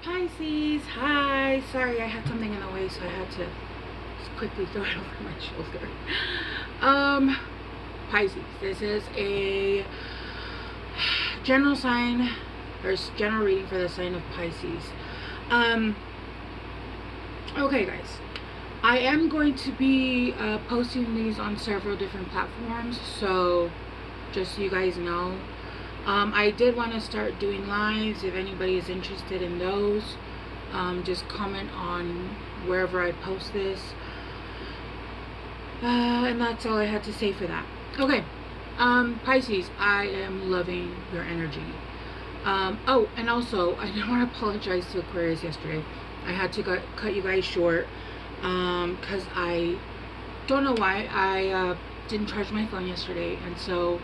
Pisces, hi. Sorry, I had something in the way, so I had to just quickly throw it over my shoulder. Pisces, this is a general sign, or general reading for the sign of Pisces. Okay, guys, I am going to be posting these on several different platforms, so just so you guys know. I did want to start doing lives. If anybody is interested in those, just comment on wherever I post this. And that's all I had to say for that. Okay, Pisces, I am loving your energy. Oh, and also, I do want to apologize to Aquarius yesterday. I had to cut you guys short because I don't know why I didn't charge my phone yesterday, and so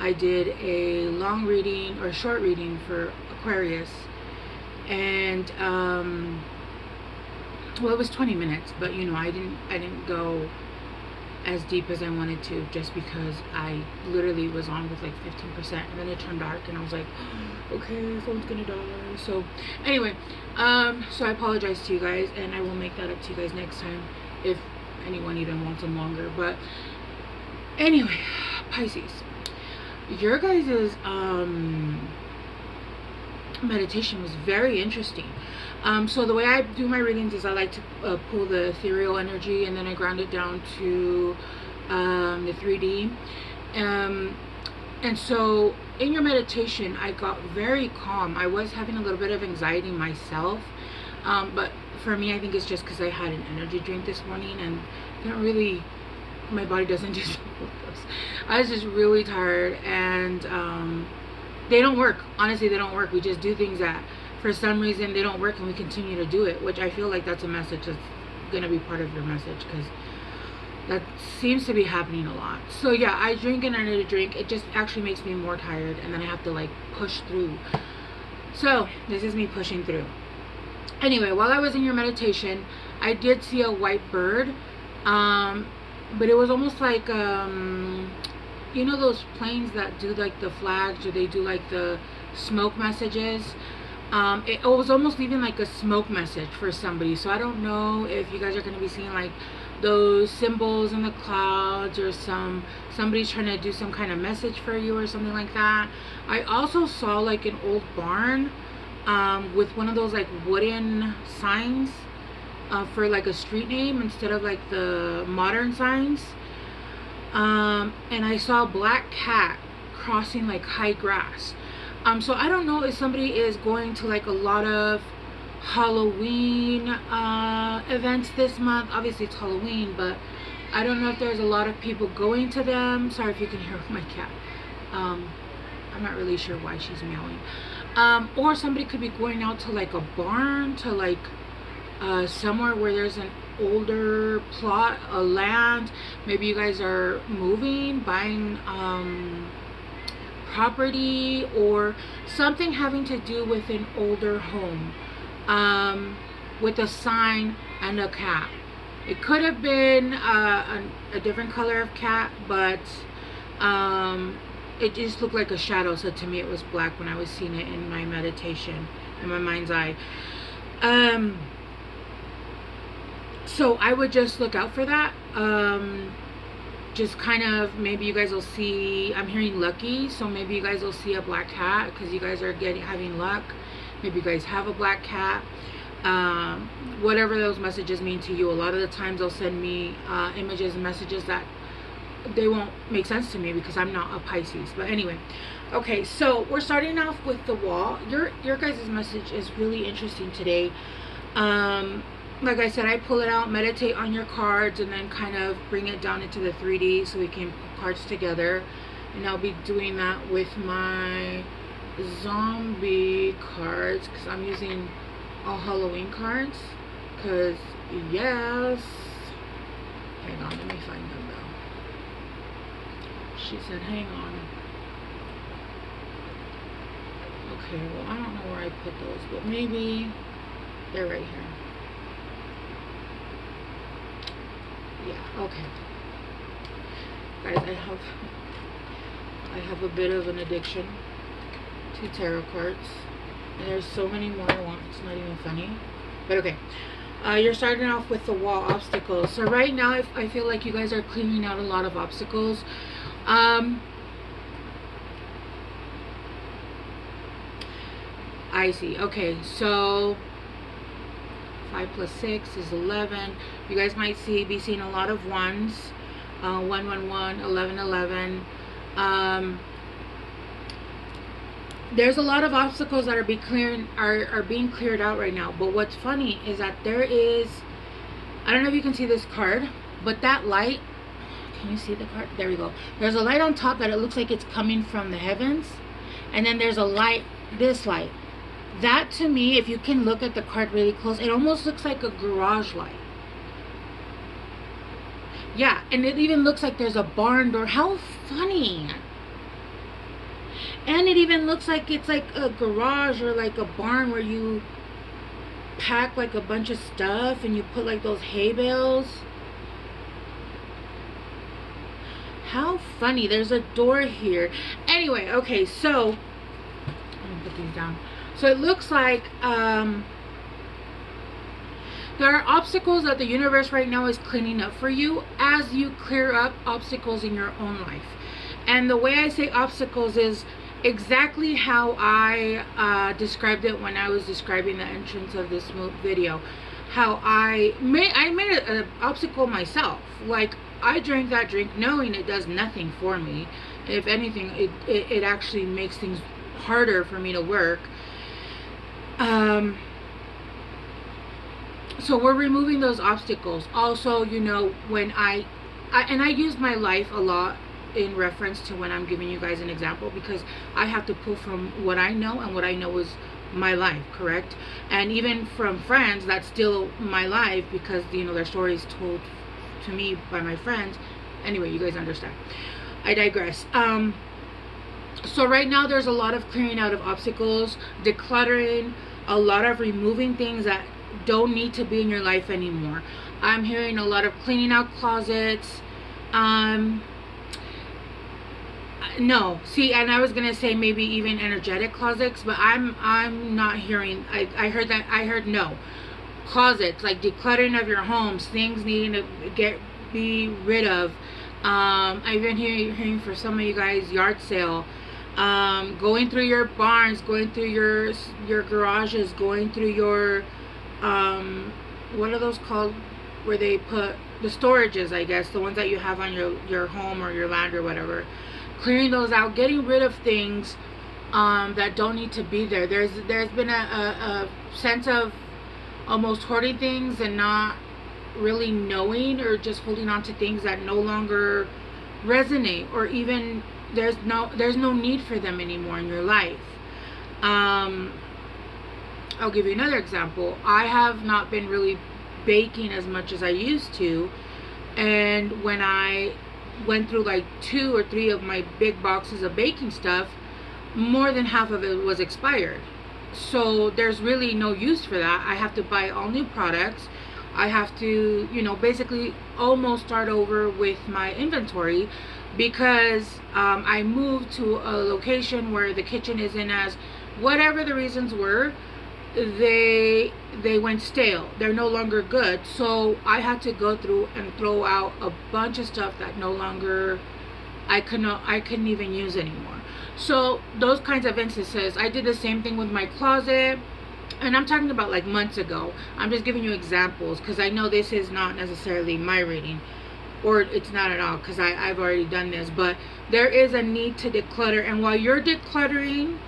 I did a long reading or short reading for Aquarius, and well, it was 20 minutes, but you know, I didn't go as deep as I wanted to, just because I literally was on with like 15%, and then it turned dark and I was like, okay, phone's gonna die. So anyway, so I apologize to you guys, and I will make that up to you guys next time if anyone even wants them longer. But anyway, Pisces, your guys' meditation was very interesting. So the way I do my readings is I like to pull the ethereal energy, and then I ground it down to the 3D. And so in your meditation, I got very calm. I was having a little bit of anxiety myself, but for me, I think it's just because I had an energy drink this morning, and didn't really, my body doesn't do stuff like this. I was just really tired, and they don't work. Honestly, they don't work. We just do things that for some reason they don't work, and we continue to do it, which I feel like that's a message that's going to be part of your message, because that seems to be happening a lot. So yeah, I drink an energy drink. It just actually makes me more tired, and then I have to like push through. So this is me pushing through. Anyway, while I was in your meditation, I did see a white bird, but it was almost like you know those planes that do like the flags, or they do like the smoke messages. It was almost leaving like a smoke message for somebody. So I don't know if you guys are going to be seeing like those symbols in the clouds, or somebody's trying to do some kind of message for you or something like that. I also saw like an old barn with one of those like wooden signs for like a street name instead of like the modern signs. And I saw a black cat crossing like high grass. So I don't know if somebody is going to like a lot of Halloween events this month. Obviously it's Halloween, but I don't know if there's a lot of people going to them. Sorry if you can hear my cat. I'm not really sure why she's meowing. Or somebody could be going out to like a barn, to like somewhere where there's an older plot of land. Maybe you guys are moving, buying property, or something having to do with an older home, with a sign and a cat. It could have been a different color of cat, but it just looked like a shadow. So to me it was black when I was seeing it in my meditation, in my mind's eye. So I would just look out for that. Just kind of, maybe you guys will see, I'm hearing lucky, so maybe you guys will see a black cat because you guys are having luck. Maybe you guys have a black cat. Whatever those messages mean to you. A lot of the times they'll send me images and messages that they won't make sense to me because I'm not a Pisces. But anyway, okay, so we're starting off with the wall. Your guys' message is really interesting today. Like I said, I pull it out, meditate on your cards, and then kind of bring it down into the 3D so we can put cards together. And I'll be doing that with my zombie cards, because I'm using all Halloween cards. Because, yes. Hang on, let me find them though. She said, hang on. Okay, well, I don't know where I put those, but maybe they're right here. Yeah, okay. Guys, I have a bit of an addiction to tarot cards. And there's so many more I want. It's not even funny. But okay. You're starting off with the wall obstacles. So right now, I feel like you guys are clearing out a lot of obstacles. I see. Okay, so 5 plus 6 is 11. You guys might be seeing a lot of ones. 1, 1, 1, 11, 11. There's a lot of obstacles that are being cleared out right now. But what's funny is that there is, I don't know if you can see this card, but that light, can you see the card? There we go. There's a light on top that it looks like it's coming from the heavens. And then there's a light, this light. That to me, if you can look at the card really close, it almost looks like a garage light. Yeah, and it even looks like there's a barn door. How funny. And it even looks like it's like a garage or like a barn where you pack like a bunch of stuff and you put like those hay bales. How funny. There's a door here. Anyway, okay, so I'm gonna put these down. So it looks like there are obstacles that the universe right now is cleaning up for you as you clear up obstacles in your own life. And the way I say obstacles is exactly how I described it when I was describing the entrance of this video. How I made an obstacle myself. Like, I drank that drink knowing it does nothing for me. If anything, it actually makes things harder for me to work. So we're removing those obstacles. Also, you know, when I use my life a lot in reference to when I'm giving you guys an example, because I have to pull from what I know, and what I know is my life, correct? And even from friends, that's still my life, because, you know, their stories told to me by my friends. Anyway, you guys understand. I digress. So right now there's a lot of clearing out of obstacles, decluttering, a lot of removing things that don't need to be in your life anymore. I'm hearing a lot of cleaning out closets. No, see, and I was gonna say maybe even energetic closets, but I'm not hearing. I heard no closets, like decluttering of your homes, things needing to be rid of. I've been hearing for some of you guys, yard sale. Going through your barns, going through your garages, going through your what are those called, where they put the storages, I guess, the ones that you have on your home or your land or whatever. Clearing those out, getting rid of things that don't need to be there. There's been a sense of almost hoarding things and not really knowing, or just holding on to things that no longer resonate, or even there's no need for them anymore in your life. I'll give you another example. I have not been really baking as much as I used to, and when I went through like 2 or 3 of my big boxes of baking stuff, more than half of it was expired. So there's really no use for that. I have to buy all new products. I have to, you know, basically almost start over with my inventory, because I moved to a location where the kitchen isn't as, whatever the reasons were, they went stale. They're no longer good. So I had to go through and throw out a bunch of stuff that no longer I couldn't even use anymore. So those kinds of instances. I did the same thing with my closet, and I'm talking about like months ago. I'm just giving you examples, because I know this is not necessarily my reading, or it's not at all, because I've already done this. But there is a need to declutter, and while you're decluttering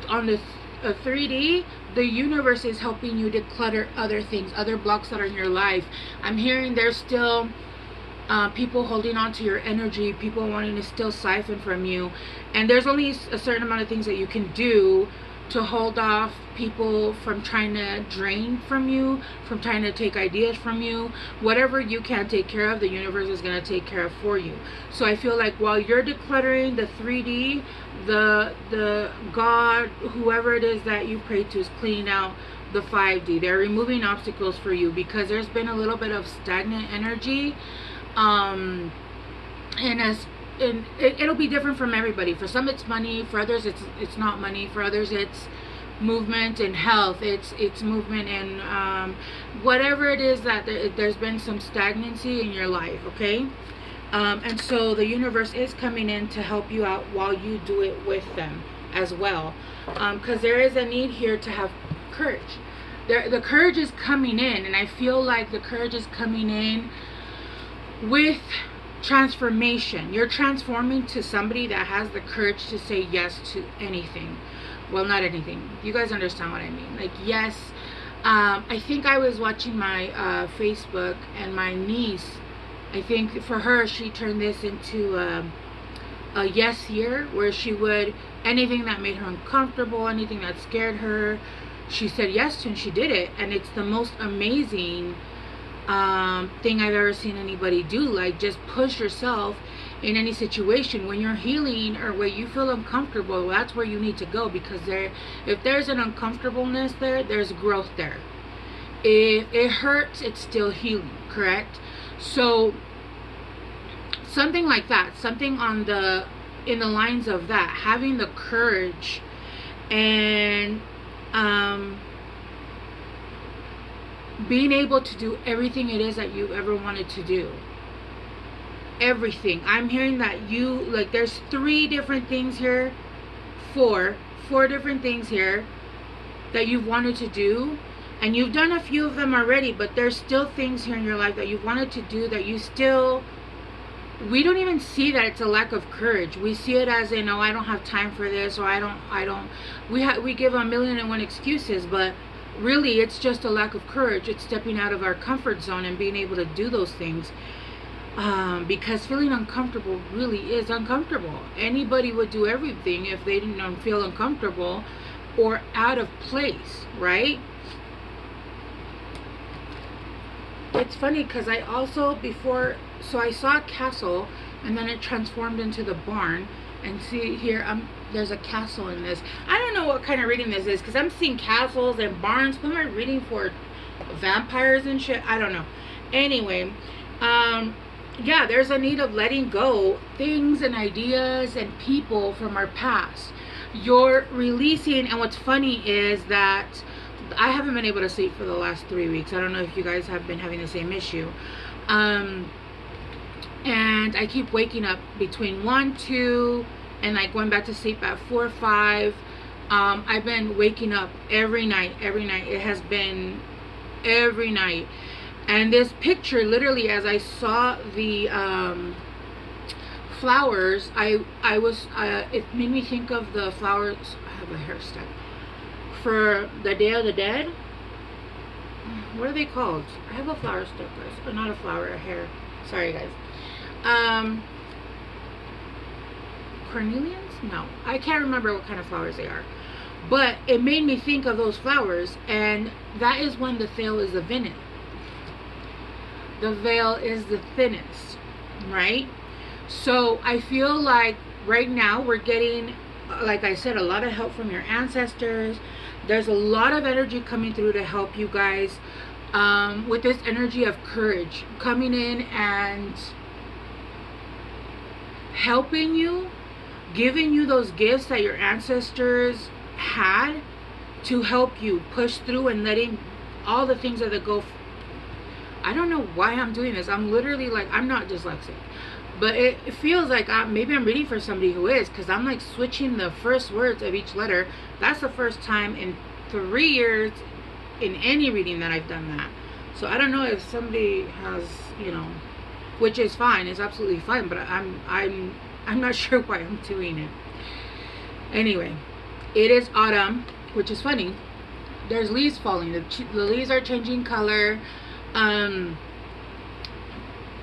on the 3D, the universe is helping you declutter other things, other blocks that are in your life. I'm hearing there's still people holding on to your energy, people wanting to still siphon from you, and there's only a certain amount of things that you can do to hold off people from trying to drain from you, from trying to take ideas from you. Whatever you can't take care of, the universe is going to take care of for you. So I feel like while you're decluttering the 3D, the God, whoever it is that you pray to, is cleaning out the 5D. They're removing obstacles for you, because there's been a little bit of stagnant energy, and it'll be different from everybody. For some it's money, for others it's not money, for others it's movement in health. It's movement in whatever it is that there's been some stagnancy in your life, okay? And so the universe is coming in to help you out while you do it with them as well, because there is a need here to have courage. The courage is coming in, and I feel like the courage is coming in with transformation. You're transforming to somebody that has the courage to say yes to anything. Well, not anything. You guys understand what I mean. Like, yes. I think I was watching my Facebook, and my niece, I think for her, she turned this into a yes year, where she would, anything that made her uncomfortable, anything that scared her, she said yes to, and she did it. And it's the most amazing thing I've ever seen anybody do. Like, just push yourself in any situation. When you're healing or when you feel uncomfortable, well, that's where you need to go, because if there's an uncomfortableness there's growth there. If it hurts, it's still healing, correct? So something like that, something in the lines of that, having the courage and being able to do everything it is that you ever wanted to do. Everything. I'm hearing that there's 3 different things here, 4 different things here that you've wanted to do, and you've done a few of them already, but there's still things here in your life that you've wanted to do that you still, we don't even see that it's a lack of courage. We see it as in, oh, I don't have time for this, or I don't, we give 1,000,001 excuses, but really it's just a lack of courage. It's stepping out of our comfort zone and being able to do those things. Because feeling uncomfortable really is uncomfortable. Anybody would do everything if they didn't feel uncomfortable or out of place, right? It's funny because I also so I saw a castle, and then it transformed into the barn. And see here, there's a castle in this. I don't know what kind of reading this is, because I'm seeing castles and barns. Who am I reading for? Vampires and shit? I don't know. Anyway, yeah, there's a need of letting go things and ideas and people from our past. You're releasing, and what's funny is that I haven't been able to sleep for the last 3 weeks. I don't know if you guys have been having the same issue. And I keep waking up between 1, 2, and like going back to sleep at 4, 5. I've been waking up every night. It has been every night. And this picture, literally, as I saw the flowers, it made me think of the flowers. I have a hairstyle for the Day of the Dead. What are they called? I have a flower stick, guys. Or not a flower, a hair. Sorry, guys. Cornelians? No, I can't remember what kind of flowers they are. But it made me think of those flowers, and that is when the veil is the thinnest. The veil is the thinnest, right? So I feel like right now we're getting, like I said, a lot of help from your ancestors. There's a lot of energy coming through to help you guys with this energy of courage coming in and helping you, giving you those gifts that your ancestors had to help you push through and letting all the things that go. I don't know why I'm doing this. I'm literally like, I'm not dyslexic, but it feels like maybe I'm reading for somebody who is, because I'm like switching the first words of each letter. That's the first time in 3 years in any reading that I've done that. So I don't know if somebody has, which is fine. It's absolutely fine, but I'm not sure why I'm doing it. Anyway, it is autumn, which is funny. There's leaves falling. The leaves are changing color. And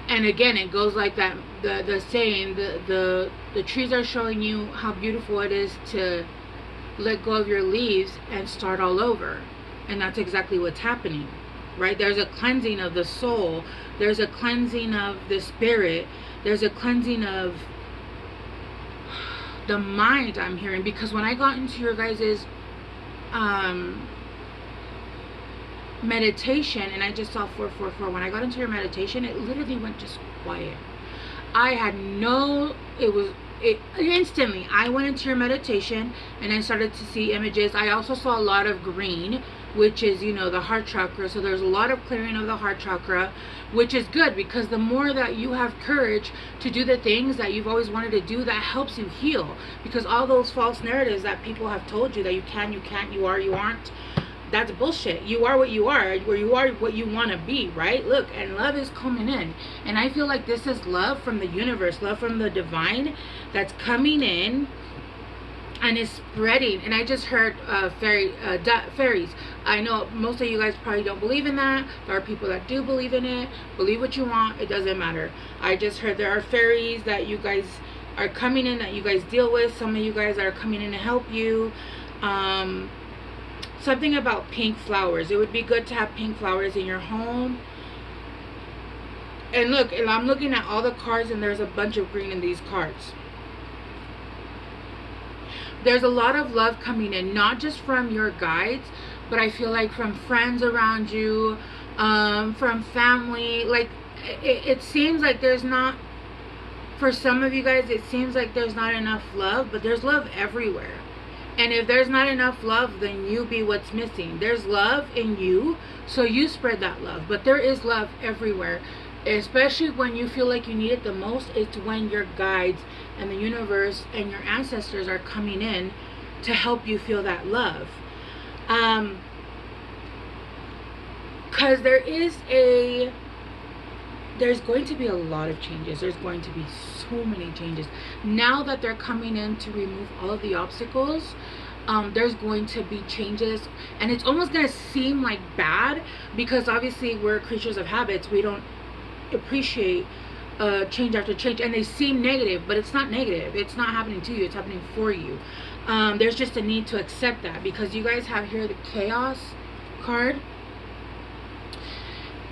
again, it goes like that. The saying, the trees are showing you how beautiful it is to let go of your leaves and start all over. And that's exactly what's happening, right? There's a cleansing of the soul. There's a cleansing of the spirit. There's a cleansing of the mind, I'm hearing. Because when I got into your guys's meditation, and I just saw 444, when I got into your meditation, it literally went just quiet. I had instantly I went into your meditation and I started to see images. I also saw a lot of green, which is, you know, the heart chakra. So there's a lot of clearing of the heart chakra, which is good, because the more that you have courage to do the things that you've always wanted to do, that helps you heal. Because all those false narratives that people have told you, that you can, you can't, you are, you aren't, that's bullshit. You are what you are, or you are what you want to be, right? Look, and love is coming in. And I feel like this is love from the universe, love from the divine that's coming in and is spreading. And I just heard fairies. I know most of you guys probably don't believe in that. There are people that do believe in it. Believe what you want, it doesn't matter. I just heard there are fairies that you guys are coming in, that you guys deal with. Some of you guys are coming in to help you. Something about pink flowers. It would be good to have pink flowers in your home. And look, and I'm looking at all the cards, and there's a bunch of green in these cards. There's a lot of love coming in, not just from your guides, but I feel like from friends around you, from family. Like, it seems like there's not, for some of you guys, it seems like there's not enough love, but there's love everywhere. And if there's not enough love, then you be what's missing. There's love in you, so you spread that love. But there is love everywhere, especially when you feel like you need it the most. It's when your guides and the universe and your ancestors are coming in to help you feel that love. Because there's going to be a lot of changes. There's going to be so many changes. Now that they're coming in to remove all of the obstacles, there's going to be changes. And it's almost going to seem like bad, because obviously we're creatures of habits. We don't appreciate change after change. And they seem negative, but it's not negative. It's not happening to you. It's happening for you. There's just a need to accept that, because you guys have here the chaos card.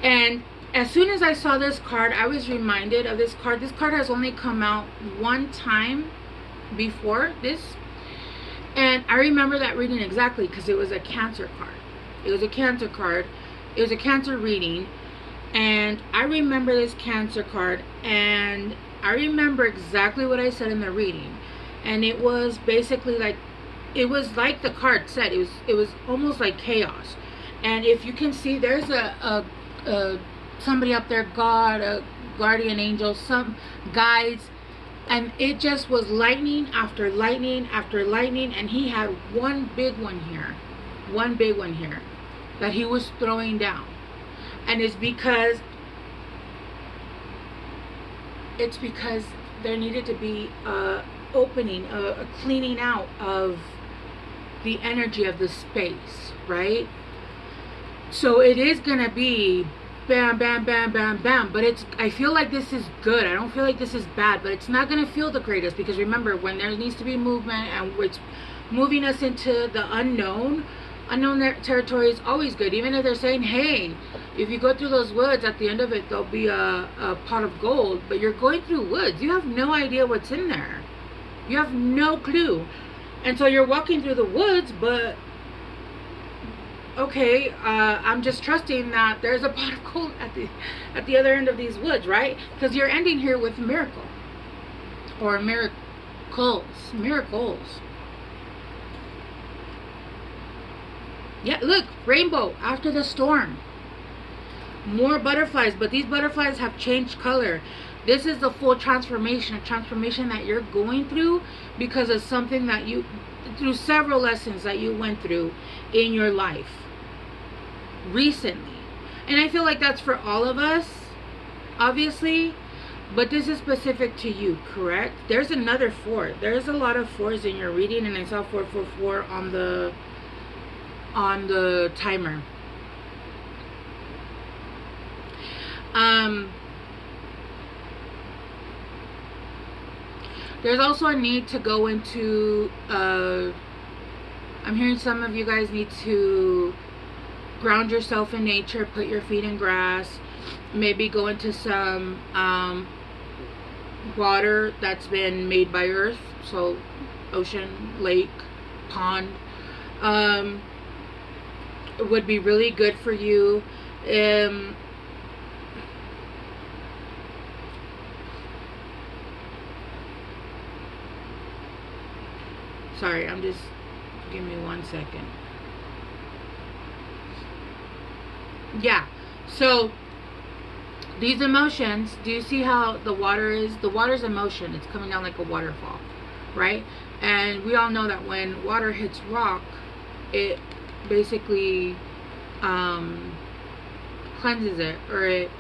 And as soon as I saw this card, I was reminded of this card. This card has only come out one time before this. And I remember that reading exactly, because it was a Cancer card. It was a Cancer card. It was a Cancer reading. And I remember this Cancer card. And I remember exactly what I said in the reading. And it was basically like, it was like the card said. It was almost like chaos. And if you can see, there's a somebody up there, God, a guardian angel, some guides, and it just was lightning after lightning after lightning. And he had one big one here that he was throwing down. And it's because there needed to be a opening, a cleaning out of the energy of the space, right? So it is gonna be bam, bam, bam, bam, bam. But I feel like this is good. I don't feel like this is bad, but it's not going to feel the greatest, because remember, when there needs to be movement and it's moving us into the unknown territory is always good. Even if they're saying, hey, if you go through those woods, at the end of it, there'll be a pot of gold, but you're going through woods. You have no idea what's in there. You have no clue. And so you're walking through the woods, but okay, I'm just trusting that there's a pot of gold at the other end of these woods, right? Because you're ending here with a miracle, or miracles. Yeah, look, rainbow after the storm. More butterflies, but these butterflies have changed color. This is the full transformation, a transformation that you're going through because of something that through several lessons that you went through in your life recently. And I feel like that's for all of us, obviously, but this is specific to you, correct? There's another 4. There's a lot of 4s in your reading, and I saw 444 on the timer. There's also a need to go into I'm hearing some of you guys need to ground yourself in nature, put your feet in grass, maybe go into some water that's been made by earth, so ocean, lake, pond. It would be really good for you. Sorry, I'm just, give me 1 second. Yeah, so these emotions, do you see how the water is? The water's emotion. It's coming down like a waterfall, right? And we all know that when water hits rock, it basically cleanses it, or it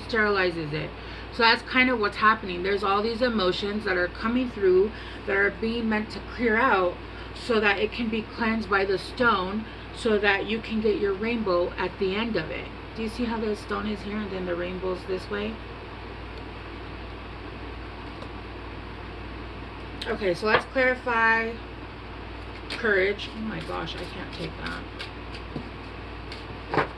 sterilizes it. So that's kind of what's happening. There's all these emotions that are coming through that are being meant to clear out so that it can be cleansed by the stone, so that you can get your rainbow at the end of it. Do you see how the stone is here and then the rainbow's this way? Okay, so let's clarify courage. Oh my gosh, I can't take that.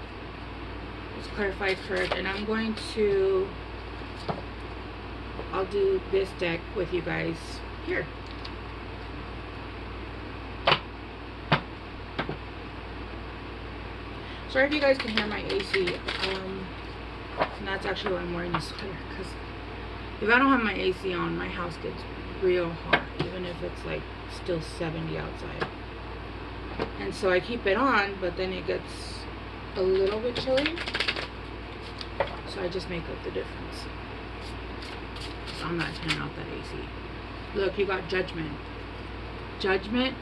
Let's clarify courage, and I'm going to, I'll do this deck with you guys here. Sorry if you guys can hear my AC. And that's actually why I'm wearing this sweater, because if I don't have my AC on, my house gets real hot, even if it's like still 70 outside. And so I keep it on, but then it gets a little bit chilly. So I just make up the difference. So I'm not turning off that AC. Look, you got judgment. Judgment.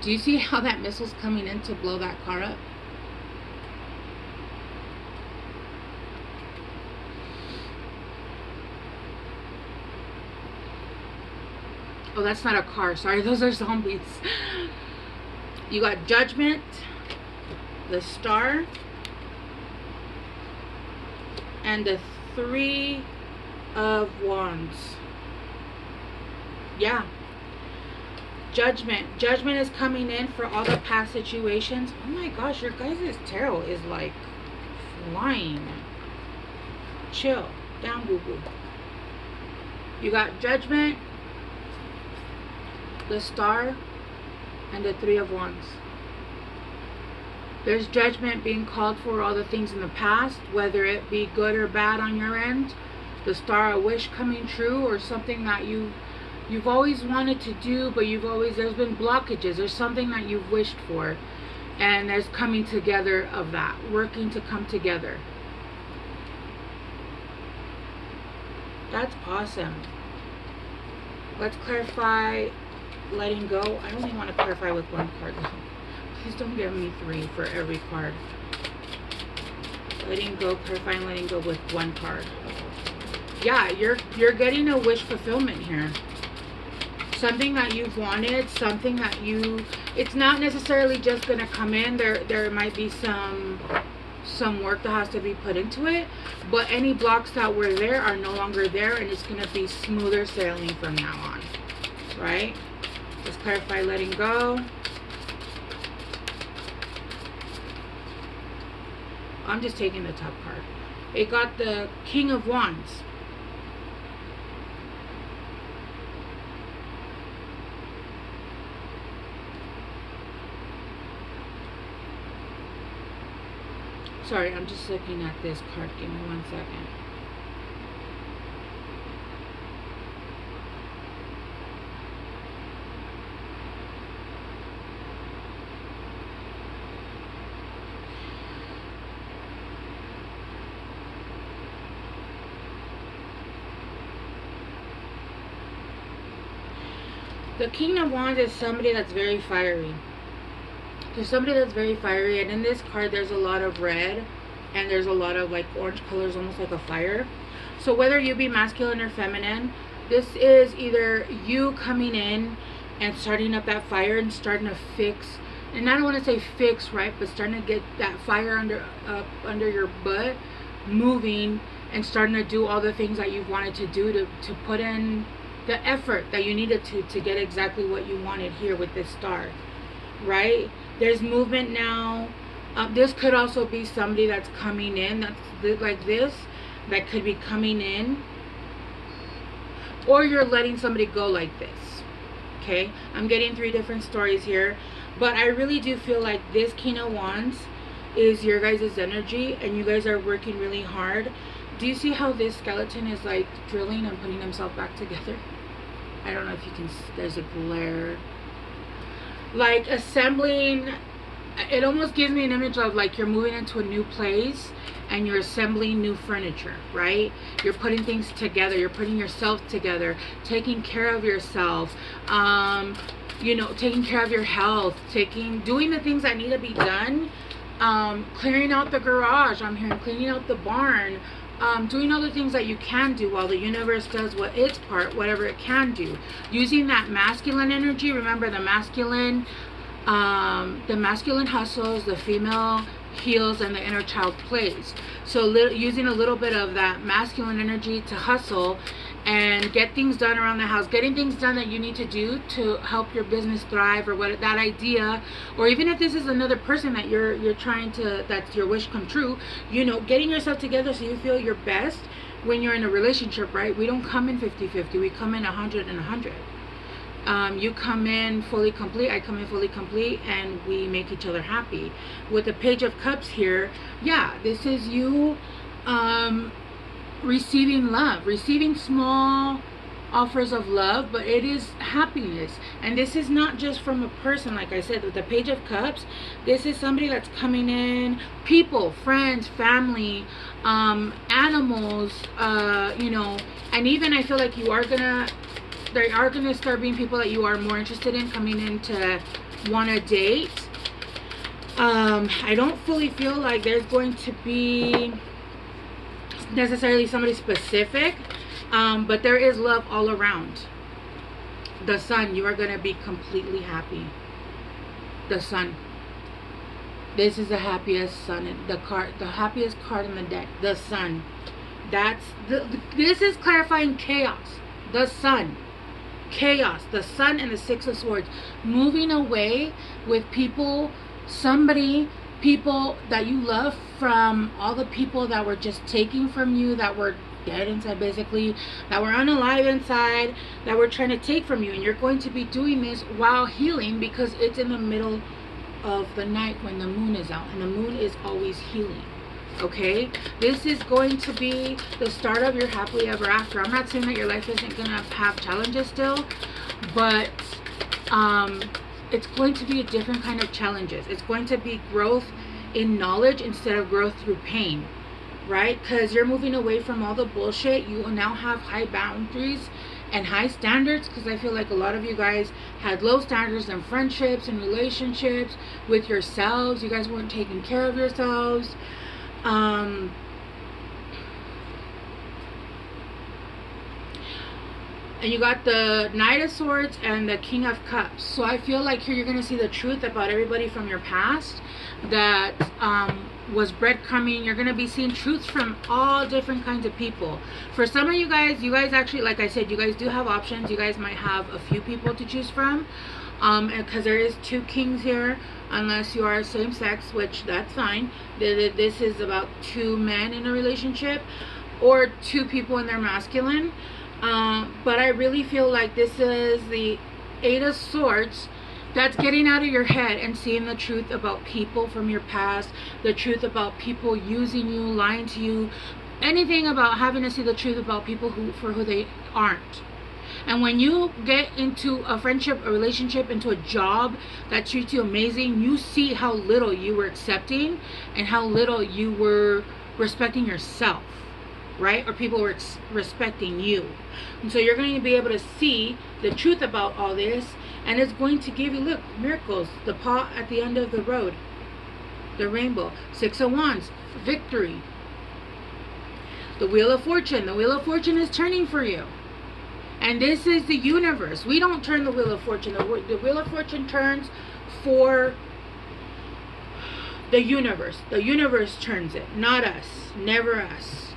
Do you see how that missile's coming in to blow that car up? Oh, that's not a car. Sorry, those are zombies. You got judgment, the star, and the 3 of Wands. Yeah. Judgment. Judgment is coming in for all the past situations. Oh my gosh, your guys' tarot is like flying. Chill. Down, boo-boo. You got judgment, the star, and the 3 of Wands. There's judgment being called for all the things in the past, whether it be good or bad on your end. The star, a wish coming true, or something that you've always wanted to do, but there's been blockages. There's something that you've wished for, and there's coming together of that, working to come together. That's awesome. Let's clarify letting go. I only want to clarify with 1 card though. Please don't give me 3 for every card. Letting go, clarifying letting go with 1 card. Yeah, you're getting a wish fulfillment here. Something that you've wanted, something that it's not necessarily just gonna come in. There might be some work that has to be put into it, but any blocks that were there are no longer there, and it's gonna be smoother sailing from now on, right? Let's clarify letting go. I'm just taking the top card. It got the King of Wands. Sorry, I'm just looking at this card. Give me 1 second. The King of Wands is somebody that's very fiery. There's somebody that's very fiery, and in this card there's a lot of red, and there's a lot of like orange colors, almost like a fire. So whether you be masculine or feminine, this is either you coming in and starting up that fire and starting to fix, and I don't want to say fix, right, but starting to get that fire under your butt moving, and starting to do all the things that you've wanted to do to put in the effort that you needed to get exactly what you wanted here with this star, right? There's movement now. This could also be somebody that's coming in, that's like this, that could be coming in, or you're letting somebody go like this. Okay, I'm getting 3 different stories here, but I really do feel like this King of Wands is your guys' energy, and you guys are working really hard. Do you see how this skeleton is like drilling and putting himself back together? I don't know if you can, there's a glare. Like assembling, it almost gives me an image of like you're moving into a new place and you're assembling new furniture, right? You're putting things together, you're putting yourself together, taking care of yourself, you know, taking care of your health, doing the things that need to be done, clearing out the garage, I'm hearing cleaning out the barn, doing all the things that you can do while the universe does what its part, whatever it can do. Using that masculine energy, remember the masculine hustles, the female heals, and the inner child plays. So using a little bit of that masculine energy to hustle and get things done around the house, getting things done that you need to do to help your business thrive, or what that idea, or even if this is another person that you're trying to, that's your wish come true, you know, getting yourself together so you feel your best when you're in a relationship, right? We don't come in 50-50, we come in 100 and 100. You come in fully complete, I come in fully complete, and we make each other happy. With the Page of Cups here, yeah, this is you receiving love, receiving small offers of love, but it is happiness. And this is not just from a person, like I said, with the Page of Cups, this is somebody that's coming in, people, friends, family, animals, you know, and even I feel like there are gonna start being people that you are more interested in coming in to want to date. I don't fully feel like there's going to be necessarily somebody specific, but there is love all around. The Sun, you are going to be completely happy. The Sun, this is the happiest Sun, the happiest card in the deck. The Sun, this is clarifying chaos. The Sun, chaos, the Sun, and the Six of Swords, moving away with people, people that you love, from all the people that were just taking from you, that were dead inside, basically, that were unalive inside, that were trying to take from you. And you're going to be doing this while healing, because it's in the middle of the night when the moon is out, and the moon is always healing. Okay, this is going to be the start of your happily ever after. I'm not saying that your life isn't gonna have challenges still, but it's going to be a different kind of challenges. It's going to be growth in knowledge instead of growth through pain, right? Because you're moving away from all the bullshit. You will now have high boundaries and high standards, because I feel like a lot of you guys had low standards in friendships and relationships with yourselves. You guys weren't taking care of yourselves. And you got the Knight of Swords and the King of Cups. So I feel like here you're going to see the truth about everybody from your past that was breadcrumbing. You're going to be seeing truths from all different kinds of people. For some of you guys actually, like I said, you guys do have options. You guys might have a few people to choose from, because there is 2 kings here, unless you are same sex, which that's fine. This is about 2 men in a relationship, or 2 people in their masculine. But I really feel like this is the 8 of Swords. That's getting out of your head and seeing the truth about people from your past, the truth about people using you, lying to you, anything about having to see the truth about people for who they aren't. And when you get into a friendship, a relationship, into a job that treats you amazing, you see how little you were accepting and how little you were respecting yourself, right? Or people were respecting you. And so you're going to be able to see the truth about all this, and it's going to give you, look, miracles, the paw at the end of the road, the rainbow, 6 of Wands, victory, the Wheel of Fortune. The Wheel of Fortune is turning for you. And this is the universe. We don't turn the Wheel of Fortune. The Wheel of Fortune turns for the universe. The universe turns it, not us. Never us.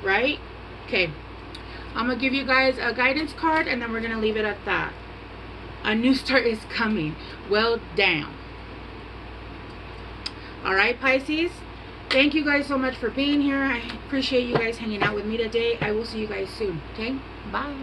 Right? Okay. I'm going to give you guys a guidance card, and then we're going to leave it at that. A new start is coming. Well, damn. Alright, Pisces. Thank you guys so much for being here. I appreciate you guys hanging out with me today. I will see you guys soon. Okay? Bye.